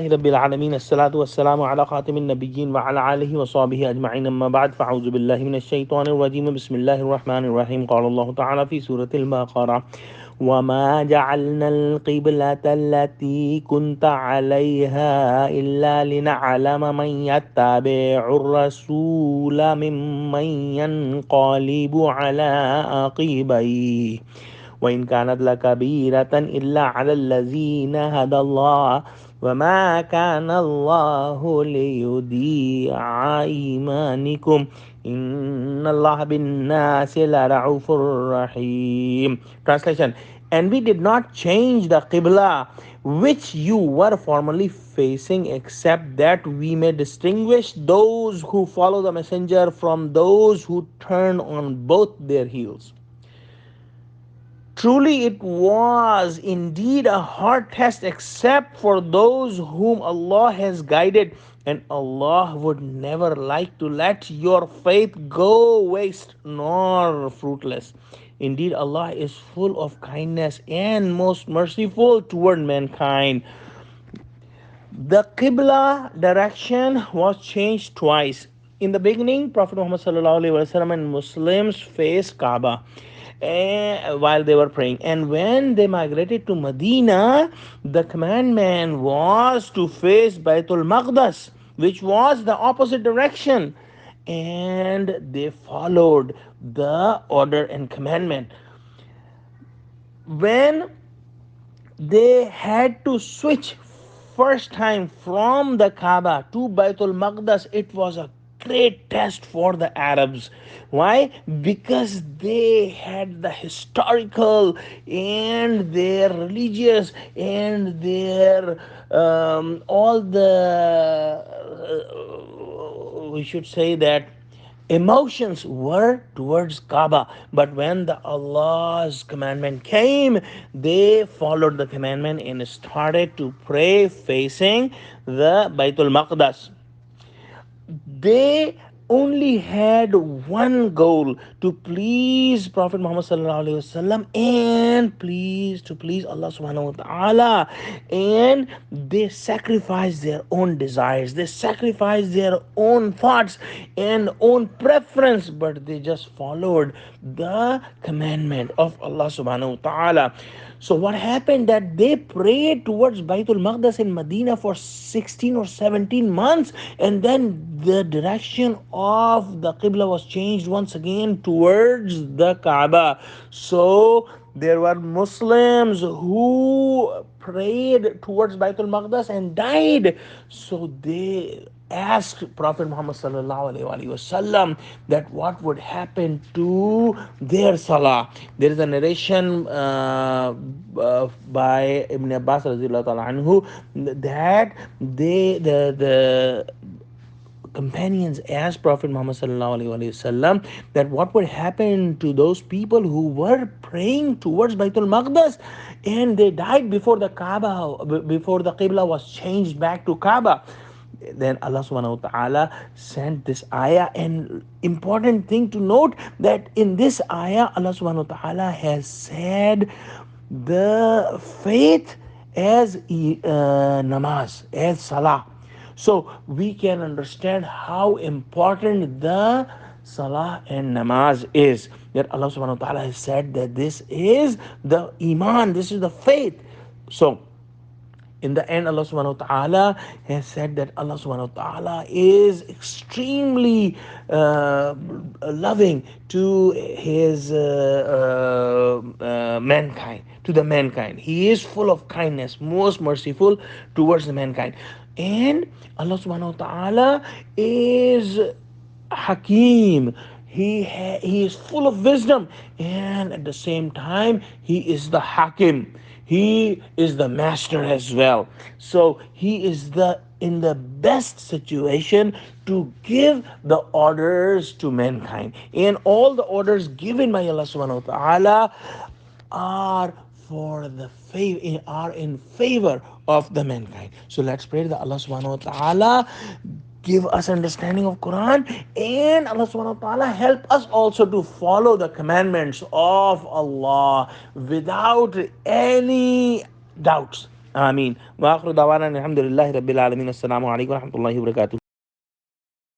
رب العالمين الصلاة والسلام على خاتم النبيين وعلى آله وصحبه أجمعين أما بعد فأعوذ بالله من الشيطان الرجيم بسم الله الرحمن الرحيم قال الله تعالى في سورة البقرة وما جعلنا القبلة التي كنت عليها إلا لنعلم من يتبع الرسول ممن ينقلب على عقبيه وإن كانت لكبيرة إلا على الذين هدى الله وما كان الله ليضيع إيمانكم إن الله بالناس لرؤوف رحيم. Translation: And we did not change the Qibla which you were formerly facing, except that we may distinguish those who follow the messenger from those who turn on both their heels. Truly, it was indeed a hard test, except for those whom Allah has guided, and Allah would never like to let your faith go waste nor fruitless. Indeed, Allah is full of kindness and most merciful toward mankind. The Qibla direction was changed twice. In the beginning, Prophet Muhammad and Muslims faced Kaaba while they were praying. And when they migrated to Medina, the commandment was to face Baitul Maqdas, which was the opposite direction. And they followed the order and commandment. When they had to switch first time from the Kaaba to Baitul Maqdas, it was a great test for the Arabs. Why? Because they had the historical and their religious and their all the we should say that emotions were towards Kaaba. But when the Allah's commandment came, they followed the commandment and started to pray facing the Baitul Maqdas. They only had one goal: to please Prophet Muhammad and please Allah subhanahu wa ta'ala. And they sacrificed their own desires, they sacrificed their own thoughts and own preference, but they just followed the commandment of Allah subhanahu wa ta'ala. So what happened, that they prayed towards Baitul Maqdas in Medina for 16 or 17 months, and then the direction of the Qibla was changed once again towards the Kaaba. So there were Muslims who prayed towards Baitul Maqdas and died. So they asked Prophet Muhammad that what would happen to their salah. There is a narration by Ibn Abbas anhu that the companions asked Prophet Muhammad that what would happen to those people who were praying towards Baitul Maqdas and they died before the Kaaba, before the Qibla was changed back to Kaaba. Then Allah subhanahu wa ta'ala sent this ayah. And important thing to note, that in this ayah Allah subhanahu wa ta'ala has said the faith as namaz, as salah. So we can understand how important the salah and namaz is. That Allah subhanahu wa ta'ala has said that this is the iman, this is the faith. So in the end, Allah subhanahu wa ta'ala has said that Allah subhanahu wa ta'ala is extremely loving to his mankind, to the mankind. He is full of kindness, most merciful towards the mankind. And Allah subhanahu wa ta'ala is Hakim. He is full of wisdom, and at the same time he is the Hakim. He is the master as well. So he is in the best situation to give the orders to mankind. And all the orders given by Allah subhanahu wa ta'ala are in favor of the mankind. So let's pray that Allah subhanahu wa ta'ala give us understanding of Quran, and Allah subhanahu wa ta'ala help us also to follow the commandments of Allah without any doubts. Ameen. Wa akhiru dawana alhamdulillahi rabbil alamin. Assalamu alaikum wa rahmatullahi wa barakatuh.